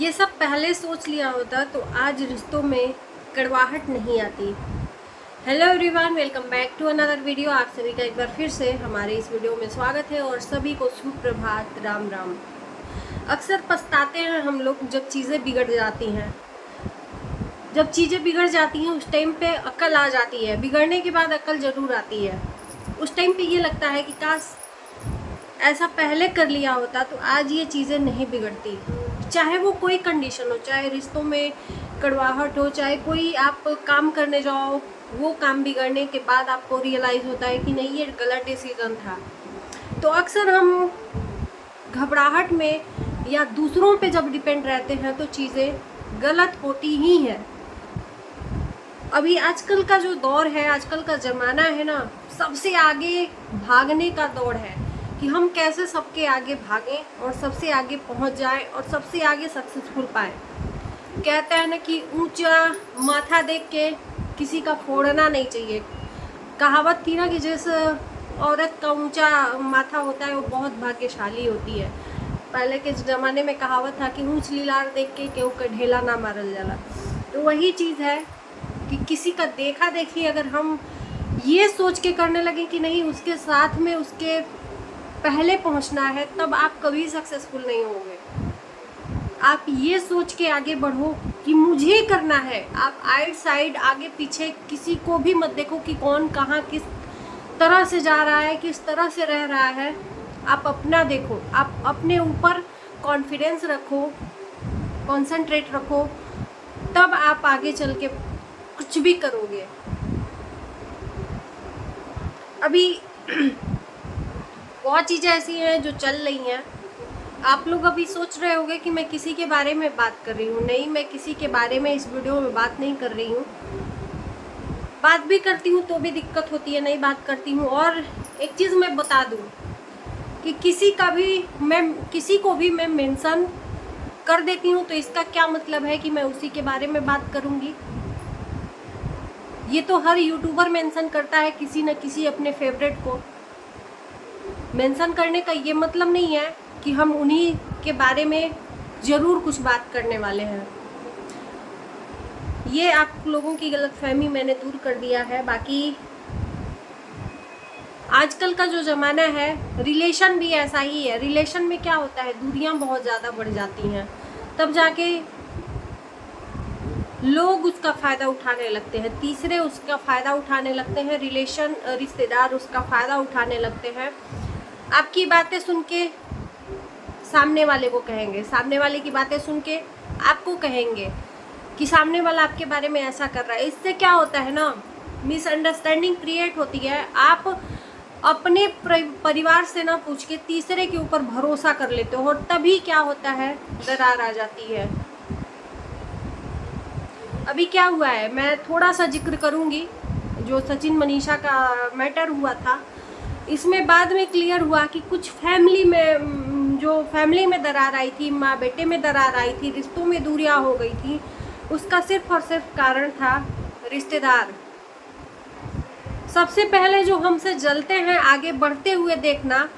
ये सब पहले सोच लिया होता तो आज रिश्तों में कड़वाहट नहीं आती। Hello everyone, welcome back to another video. आप सभी का एक बार फिर से हमारे इस वीडियो में स्वागत है और सभी को सुप्रभात, राम राम। अक्सर पछताते हैं हम लोग जब चीज़ें बिगड़ जाती हैं। जब चीज़ें बिगड़ जाती हैं उस टाइम पे अक्ल आ जाती है। बिगड़ने के बाद अक्ल ज़रूर आती है। उस टाइम पे ये लगता है कि काश ऐसा पहले कर लिया होता तो आज ये चीज़ें नहीं बिगड़ती। चाहे वो कोई कंडीशन हो, चाहे रिश्तों में कड़वाहट हो, चाहे कोई आप काम करने जाओ, वो काम बिगड़ने के बाद आपको रियलाइज़ होता है कि नहीं, ये गलत डिसीजन था। तो अक्सर हम घबराहट में या दूसरों पे जब डिपेंड रहते हैं तो चीज़ें गलत होती ही हैं। अभी आजकल का जो दौर है, आजकल का ज़माना है ना, सबसे आगे भागने का दौर है कि हम कैसे सबके आगे भागें और सबसे आगे पहुंच जाएं और सबसे आगे सक्सेसफुल पाएं। कहते हैं ना कि ऊंचा माथा देख के किसी का फोड़ना नहीं चाहिए। कहावत थी ना कि जिस औरत का ऊंचा माथा होता है वो बहुत भाग्यशाली होती है। पहले के ज़माने में कहावत था कि ऊंच लीलार देख के केहू के ढेला ना मारल जाला। तो वही चीज़ है कि किसी का देखा देखी अगर हम ये सोच के करने लगे कि नहीं, उसके साथ में उसके पहले पहुंचना है, तब आप कभी सक्सेसफुल नहीं होंगे। आप ये सोच के आगे बढ़ो कि मुझे करना है। आप आइड साइड आगे पीछे किसी को भी मत देखो कि कौन कहाँ किस तरह से जा रहा है, किस तरह से रह रहा है। आप अपना देखो, आप अपने ऊपर कॉन्फिडेंस रखो, कंसंट्रेट रखो, तब आप आगे चल के कुछ भी करोगे। अभी बहुत चीज़ें ऐसी हैं जो चल रही हैं। आप लोग अभी सोच रहे होंगे कि मैं किसी के बारे में बात कर रही हूँ। नहीं, मैं किसी के बारे में इस वीडियो में बात नहीं कर रही हूँ। बात भी करती हूँ तो भी दिक्कत होती है, नहीं बात करती हूँ। और एक चीज़ मैं बता दूँ कि किसी को भी मैं मेंशन कर देती हूँ तो इसका क्या मतलब है कि मैं उसी के बारे में बात करूँगी। ये तो हर यूट्यूबर मेंशन करता है किसी न किसी अपने फेवरेट को। मेंशन करने का ये मतलब नहीं है कि हम उन्हीं के बारे में ज़रूर कुछ बात करने वाले हैं। ये आप लोगों की गलतफहमी मैंने दूर कर दिया है। बाकी आजकल का जो ज़माना है, रिलेशन भी ऐसा ही है। रिलेशन में क्या होता है, दूरियां बहुत ज़्यादा बढ़ जाती हैं, तब जाके लोग उसका फ़ायदा उठाने लगते हैं, तीसरे उसका फ़ायदा उठाने लगते हैं, रिश्तेदार उसका फ़ायदा उठाने लगते हैं। आपकी बातें सुन के सामने वाले को कहेंगे, सामने वाले की बातें सुन के आपको कहेंगे कि सामने वाला आपके बारे में ऐसा कर रहा है। इससे क्या होता है ना, मिसअंडरस्टैंडिंग क्रिएट होती है। आप अपने परिवार से ना पूछ के तीसरे के ऊपर भरोसा कर लेते हो और तभी क्या होता है, दरार आ जाती है। अभी क्या हुआ है, मैं थोड़ा सा जिक्र करूँगी। जो सचिन मनीषा का मैटर हुआ था, इसमें बाद में क्लियर हुआ कि कुछ फैमिली में दरार आई थी, माँ बेटे में दरार आई थी, रिश्तों में दूरियां हो गई थी। उसका सिर्फ और सिर्फ कारण था रिश्तेदार। सबसे पहले जो हमसे जलते हैं आगे बढ़ते हुए देखना,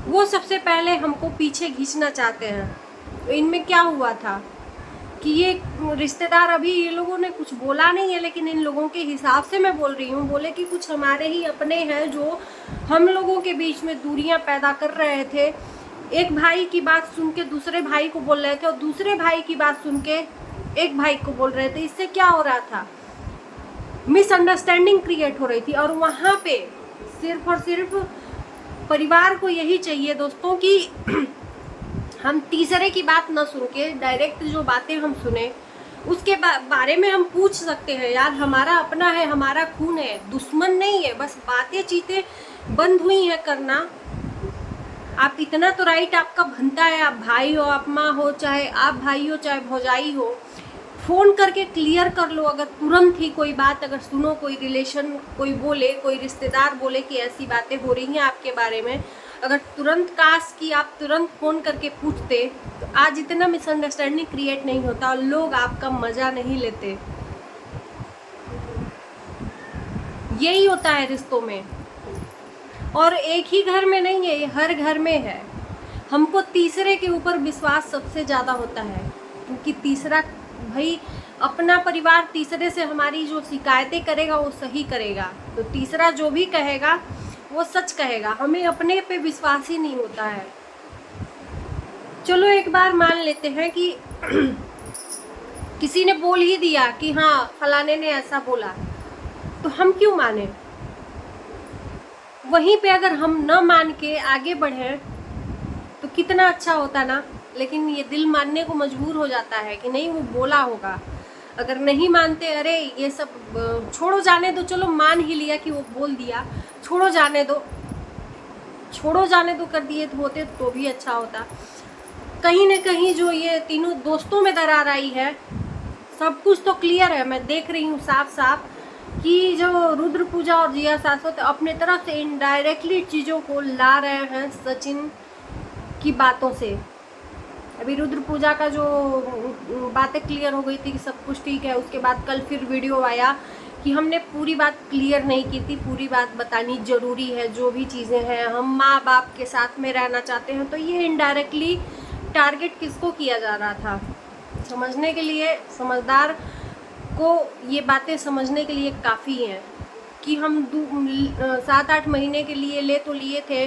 वो सबसे पहले हमको पीछे खींचना चाहते हैं। तो इनमें क्या हुआ था कि ये रिश्तेदार, अभी ये लोगों ने कुछ बोला नहीं है लेकिन इन लोगों के हिसाब से मैं बोल रही हूँ, बोले कि कुछ हमारे ही अपने हैं जो हम लोगों के बीच में दूरियां पैदा कर रहे थे। एक भाई की बात सुन के दूसरे भाई को बोल रहे थे और दूसरे भाई की बात सुन के एक भाई को बोल रहे थे। इससे क्या हो रहा था, मिसअंडरस्टैंडिंग क्रिएट हो रही थी। और वहाँ पे सिर्फ और सिर्फ परिवार को यही चाहिए दोस्तों कि हम तीसरे की बात न सुन के डायरेक्ट जो बातें हम सुने उसके बारे में हम पूछ सकते हैं। यार, हमारा अपना है, हमारा खून है, दुश्मन नहीं है। बस बातें चीतें बंद हुई हैं करना। आप इतना तो राइट आपका बनता है, आप भाई हो, आप माँ हो, चाहे आप भाई हो चाहे भौजाई हो, फ़ोन करके क्लियर कर लो। अगर तुरंत ही कोई बात अगर सुनो, कोई रिलेशन कोई बोले, कोई रिश्तेदार बोले कि ऐसी बातें हो रही हैं आपके बारे में, अगर तुरंत काश कि आप तुरंत फ़ोन करके पूछते तो आज इतना मिसअंडरस्टैंडिंग क्रिएट नहीं होता और लोग आपका मज़ा नहीं लेते। यही होता है रिश्तों में, और एक ही घर में नहीं है, ये हर घर में है। हमको तीसरे के ऊपर विश्वास सबसे ज़्यादा होता है। क्योंकि तीसरा भाई अपना परिवार तीसरे से हमारी जो शिकायतें करेगा वो सही करेगा, तो तीसरा जो भी कहेगा वो सच कहेगा। हमें अपने पे विश्वास ही नहीं होता है। चलो एक बार मान लेते हैं कि किसी ने बोल ही दिया कि हाँ फलाने ने ऐसा बोला, तो हम क्यों माने? वहीं पे अगर हम न मान के आगे बढ़े तो कितना अच्छा होता ना। लेकिन ये दिल मानने को मजबूर हो जाता है कि नहीं वो बोला होगा। अगर नहीं मानते, अरे ये सब छोड़ो जाने दो, चलो मान ही लिया कि वो बोल दिया, छोड़ो जाने दो, छोड़ो जाने दो कर दिए तो होते तो भी अच्छा होता। कहीं ना कहीं जो ये तीनों दोस्तों में दरार आई है, सब कुछ तो क्लियर है, मैं देख रही हूँ साफ साफ कि जो रुद्र पूजा और जिया शाश्वत अपने तरफ से इनडायरेक्टली चीज़ों को ला रहे हैं सचिन की बातों से। अभी रुद्र पूजा का जो बातें क्लियर हो गई थी कि सब कुछ ठीक है, उसके बाद कल फिर वीडियो आया कि हमने पूरी बात क्लियर नहीं की थी, पूरी बात बतानी ज़रूरी है। जो भी चीज़ें हैं, हम माँ बाप के साथ में रहना चाहते हैं, तो ये इनडायरेक्टली टारगेट किसको किया जा रहा था समझने के लिए, समझदार को ये बातें समझने के लिए काफ़ी हैं कि हम 7-8 महीने के लिए ले तो लिए थे,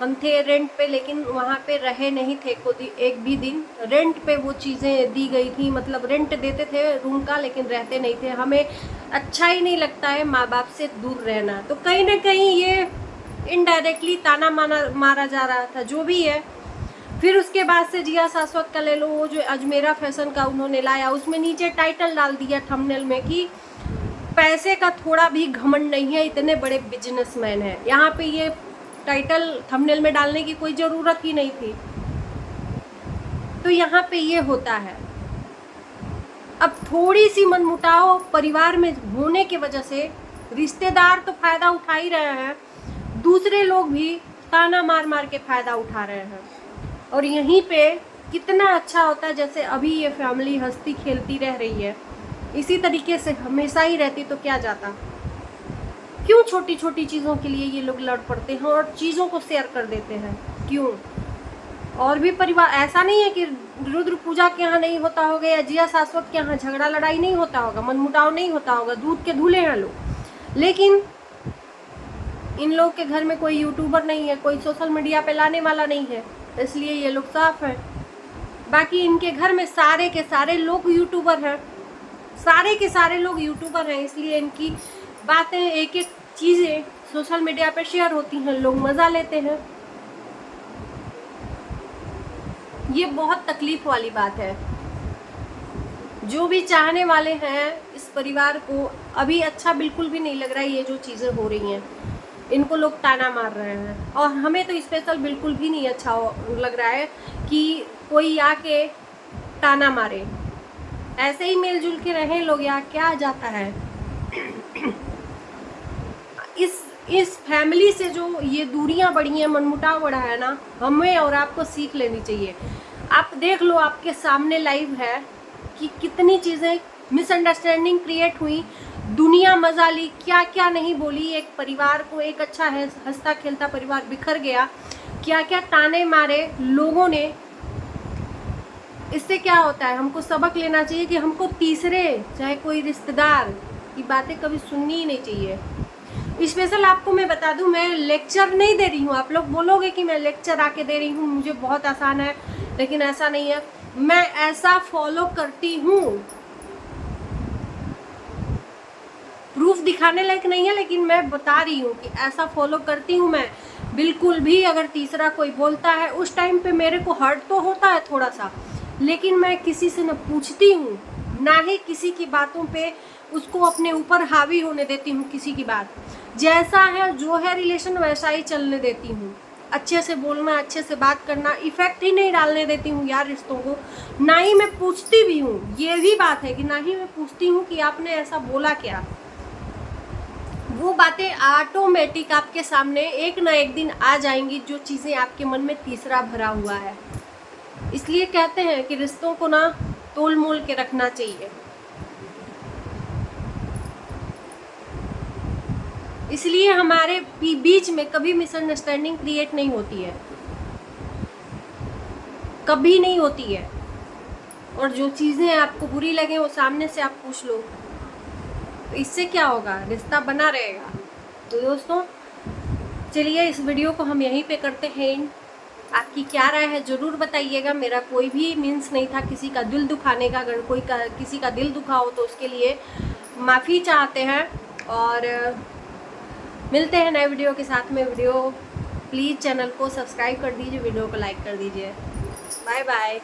हम थे रेंट पे, लेकिन वहाँ पे रहे नहीं थे कोई एक भी दिन। रेंट पे वो चीज़ें दी गई थी, मतलब रेंट देते थे रूम का, लेकिन रहते नहीं थे। हमें अच्छा ही नहीं लगता है माँ बाप से दूर रहना, तो कहीं ना कहीं ये इनडायरेक्टली ताना मारा जा रहा था, जो भी है। फिर उसके बाद से जिया शाश्वत का ले लो, वो जो अजमेरा फैशन का उन्होंने लाया, उसमें नीचे टाइटल डाल दिया थंबनेल में कि पैसे का थोड़ा भी घमंड नहीं है, इतने बड़े बिजनेसमैन हैं। यहाँ पे ये टाइटल थंबनेल में डालने की कोई ज़रूरत ही नहीं थी। तो यहाँ पे ये होता है। अब थोड़ी सी मनमुटाव परिवार में होने की वजह से रिश्तेदार तो फ़ायदा उठा ही रहे हैं, दूसरे लोग भी ताना मार मार के फ़ायदा उठा रहे हैं। और यहीं पे कितना अच्छा होता है, जैसे अभी ये फैमिली हंसती खेलती रह रही है, इसी तरीके से हमेशा ही रहती तो क्या जाता। क्यों छोटी छोटी चीज़ों के लिए ये लोग लड़ पड़ते हैं और चीज़ों को शेयर कर देते हैं, क्यों? और भी परिवार, ऐसा नहीं है कि रुद्र पूजा के यहाँ नहीं होता होगा या जिया शाश्वत के यहाँ झगड़ा लड़ाई नहीं होता होगा, मनमुटाव नहीं होता होगा, दूध के धुले हैं लोग, लेकिन इन लोग के घर में कोई यूट्यूबर नहीं है, कोई सोशल मीडिया पे लाने वाला नहीं है, इसलिए ये लोग साफ हैं। बाकी इनके घर में सारे के सारे लोग यूट्यूबर हैं, सारे के सारे लोग यूट्यूबर हैं, इसलिए इनकी बातें, एक एक चीज़ें सोशल मीडिया पे शेयर होती हैं, लोग मज़ा लेते हैं। ये बहुत तकलीफ वाली बात है। जो भी चाहने वाले हैं इस परिवार को, अभी अच्छा बिल्कुल भी नहीं लग रहा है ये जो चीज़ें हो रही हैं, इनको लोग ताना मार रहे हैं। और हमें तो स्पेशल बिल्कुल भी नहीं अच्छा लग रहा है कि कोई आके ताना मारे। ऐसे ही मिलजुल के रहें लोग, या क्या जाता है। इस फैमिली से जो ये दूरियां बढ़ी हैं, मनमुटाव बढ़ा है ना, हमें और आपको सीख लेनी चाहिए। आप देख लो, आपके सामने लाइव है कि कितनी चीज़ें मिसअंडरस्टैंडिंग क्रिएट हुई, दुनिया मजा ली, क्या क्या नहीं बोली, एक परिवार को, एक अच्छा है हंसता खेलता परिवार बिखर गया, क्या क्या ताने मारे लोगों ने। इससे क्या होता है, हमको सबक लेना चाहिए कि हमको तीसरे चाहे कोई रिश्तेदार की बातें कभी सुननी ही नहीं चाहिए। स्पेशल आपको मैं बता दूं, मैं लेक्चर नहीं दे रही हूँ। आप लोग बोलोगे कि मैं लेक्चर आके दे रही हूँ, मुझे बहुत आसान है, लेकिन ऐसा नहीं है। मैं ऐसा फॉलो करती हूँ, प्रूफ दिखाने लायक नहीं है, लेकिन मैं बता रही हूँ कि ऐसा फॉलो करती हूँ मैं। बिल्कुल भी अगर तीसरा कोई बोलता है, उस टाइम पे मेरे को हर्ट तो होता है थोड़ा सा, लेकिन मैं किसी से न पूछती हूँ, ना ही किसी की बातों पे उसको अपने ऊपर हावी होने देती हूँ। किसी की बात जैसा है, जो है रिलेशन, वैसा ही चलने देती हूँ। अच्छे से बोलना, अच्छे से बात करना, इफेक्ट ही नहीं डालने देती हूँ यार रिश्तों को। ना ही मैं पूछती भी हूँ, ये भी बात है कि ना ही मैं पूछती हूँ कि आपने ऐसा बोला क्या। वो बातें ऑटोमेटिक आपके सामने एक ना एक दिन आ जाएंगी, जो चीज़ें आपके मन में तीसरा भरा हुआ है। इसलिए कहते हैं कि रिश्तों को ना तोल मोल के रखना चाहिए। इसलिए हमारे बीच में कभी मिसअंडरस्टैंडिंग क्रिएट नहीं होती है, कभी नहीं होती है। और जो चीज़ें आपको बुरी लगे वो सामने से आप पूछ लो, तो इससे क्या होगा, रिश्ता बना रहेगा। तो दोस्तों चलिए इस वीडियो को हम यहीं पे करते हैं। आपकी क्या राय है ज़रूर बताइएगा। मेरा कोई भी मीन्स नहीं था किसी का दिल दुखाने का। अगर किसी का दिल दुखा हो तो उसके लिए माफ़ी चाहते हैं। और मिलते हैं नए वीडियो के साथ में। प्लीज़ चैनल को सब्सक्राइब कर दीजिए, वीडियो को लाइक कर दीजिए। Bye bye.